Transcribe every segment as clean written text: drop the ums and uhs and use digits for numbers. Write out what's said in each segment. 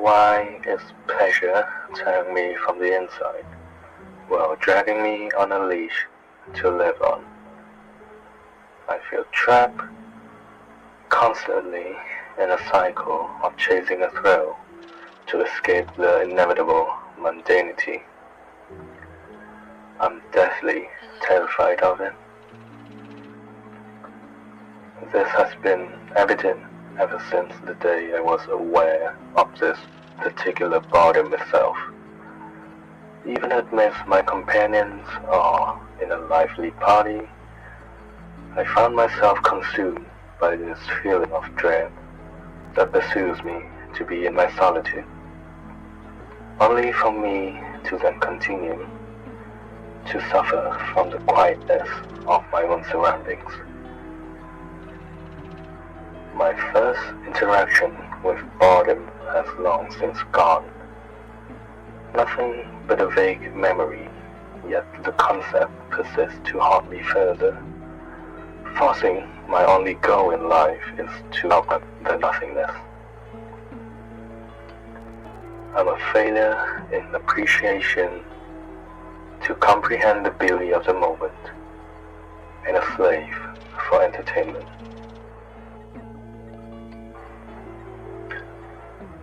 Why is pleasure tearing me from the inside, while dragging me on a leash to live on? I feel trapped constantly in a cycle of chasing a thrill to escape the inevitable mundanity. I'm deathly terrified of it. This has been evident ever since the day I was aware of this particular boredom itself. Even amidst my companions or in a lively party, I found myself consumed by this feeling of dread that pursues me to be in my solitude, only for me to then continue to suffer from the quietness of my own surroundings. My first interaction with boredom has long since gone. Nothing but a vague memory, yet the concept persists to haunt me further, forcing my only goal in life is to outrun the nothingness. I'm a failure in appreciation to comprehend the beauty of the moment, and a slave for entertainment.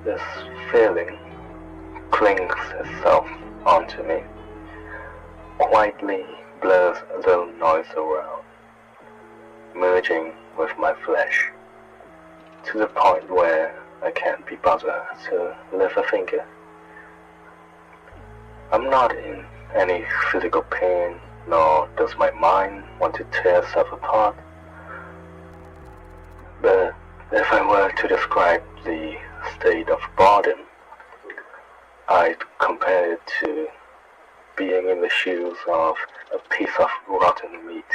This feeling clings itself onto me, quietly blurs the noise around, merging with my flesh, to the point where I can't be bothered to lift a finger. I'm not in any physical pain, nor does my mind want to tear itself apart. But if I were to describe the state of boredom, I'd compare it to being in the shoes of a piece of rotten meat,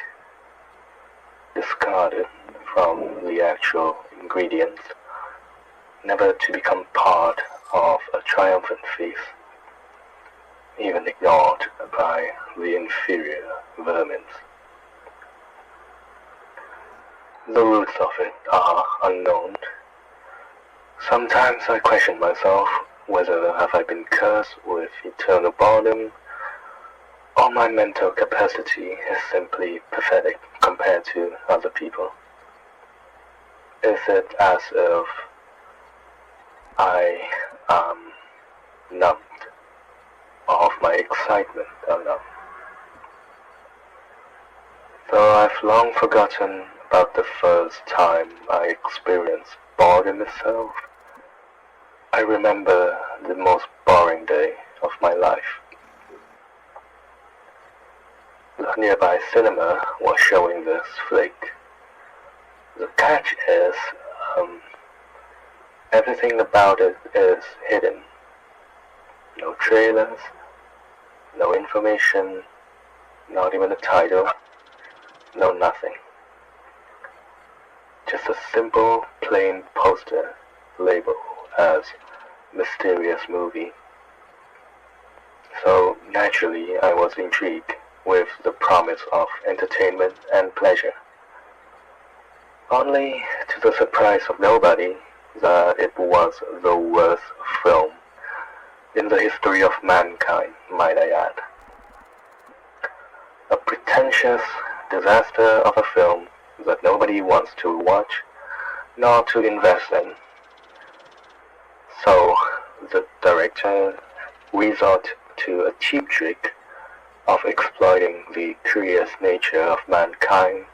discarded from the actual ingredients, never to become part of a triumphant feast, even ignored by the inferior vermin. The roots of it are unknown. Sometimes I question myself whether have I been cursed with eternal boredom, or my mental capacity is simply pathetic compared to other people. Is it as if I am numbed of my excitement or not? Though I've long forgotten about the first time I experienced boredom itself, I remember the most boring day of my life. The nearby cinema was showing this flick. The catch is, everything about it is hidden. No trailers, no information, not even a title, no nothing. Just a simple, plain poster labeled as mysterious movie. So naturally I was intrigued with the promise of entertainment and pleasure, only to the surprise of nobody that it was the worst film in the history of mankind, might I add. A pretentious disaster of a film that nobody wants to watch nor to invest in. So the director resorted to a cheap trick of exploiting the curious nature of mankind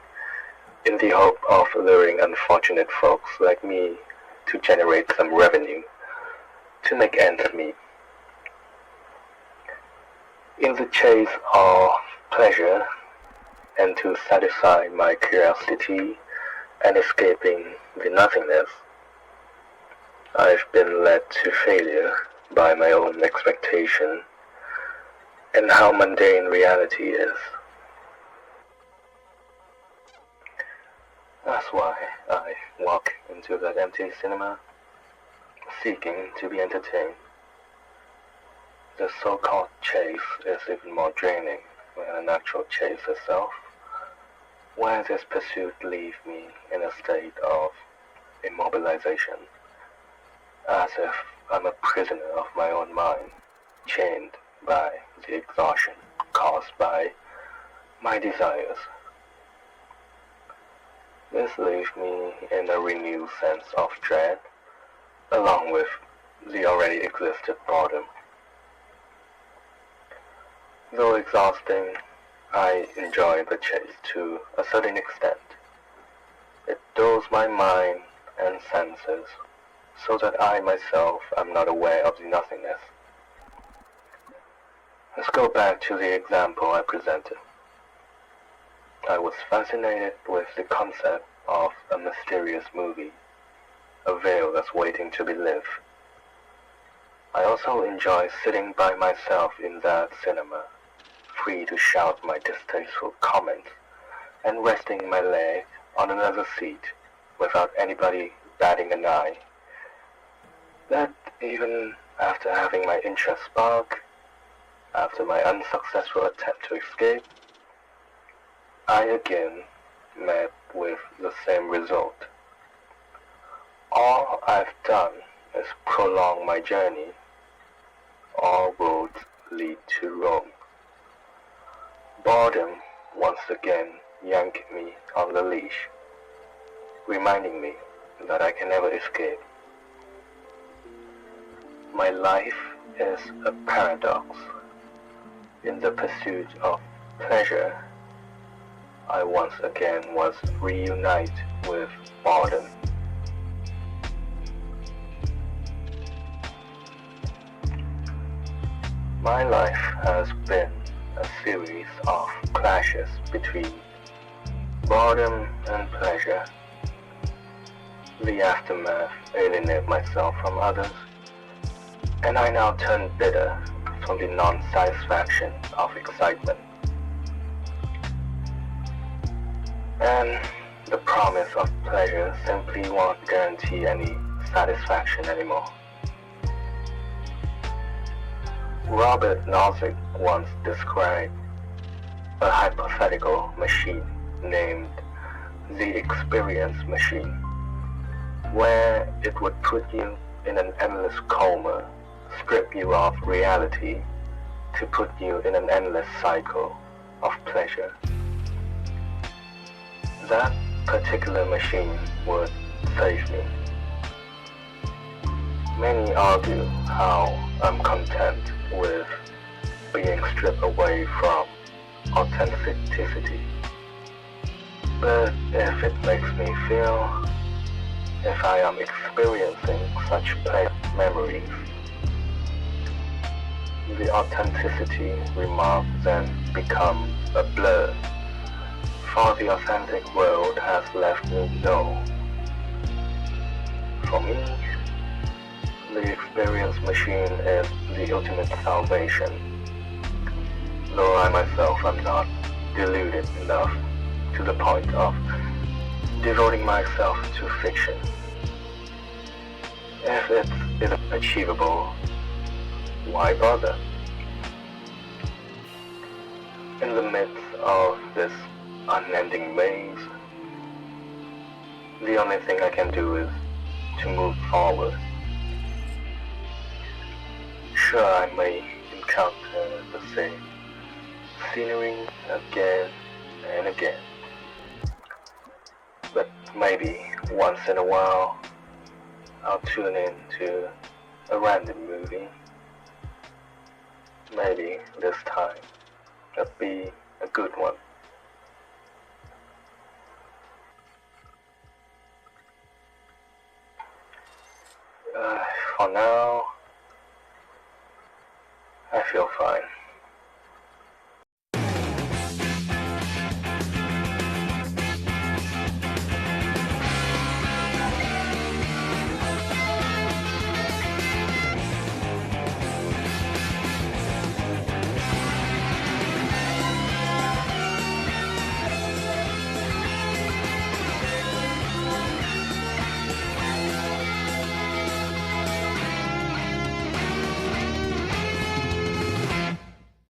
in the hope of luring unfortunate folks like me to generate some revenue to make ends meet. In the chase of pleasure and to satisfy my curiosity and escaping the nothingness, I've been led to failure by my own expectation and how mundane reality is. That's why I walk into that empty cinema, seeking to be entertained. The so-called chase is even more draining than an actual chase itself, where this pursuit leaves me in a state of immobilization, as if I'm a prisoner of my own mind, chained by the exhaustion caused by my desires. This leaves me in a renewed sense of dread, along with the already existed boredom. Though exhausting, I enjoy the chase to a certain extent. It dulls my mind and senses so that I myself am not aware of the nothingness. Let's go back to the example I presented. I was fascinated with the concept of a mysterious movie, a veil that's waiting to be lived. I also enjoy sitting by myself in that cinema, free to shout my distasteful comments and resting my leg on another seat without anybody batting an eye. That even after having my interest sparked, after my unsuccessful attempt to escape, I again met with the same result. All I've done is prolong my journey. All roads lead to Rome. Boredom once again yanked me on the leash, reminding me that I can never escape. My life is a paradox. In the pursuit of pleasure, I once again was reunited with boredom. My life has been a series of clashes between boredom and pleasure. The aftermath alienated myself from others, and I now turn bitter from the non-satisfaction of excitement. And the promise of pleasure simply won't guarantee any satisfaction anymore. Robert Nozick once described a hypothetical machine named the experience machine, where it would put you in an endless coma, strip you of reality to put you in an endless cycle of pleasure. That particular machine would save me. Many argue how I'm content with being stripped away from authenticity. But if it makes me feel, if I am experiencing such pleasant memories, the authenticity remark then becomes a blur, for the authentic world has left me low. For me, the experience machine is the ultimate salvation, though I myself am not deluded enough to the point of devoting myself to fiction. If it is achievable, why bother? In the midst of this unending maze, the only thing I can do is to move forward. Sure, I may encounter the same scenery again and again, but maybe once in a while I'll tune in to a random movie. Maybe this time it'll be a good one. For now, I feel fine.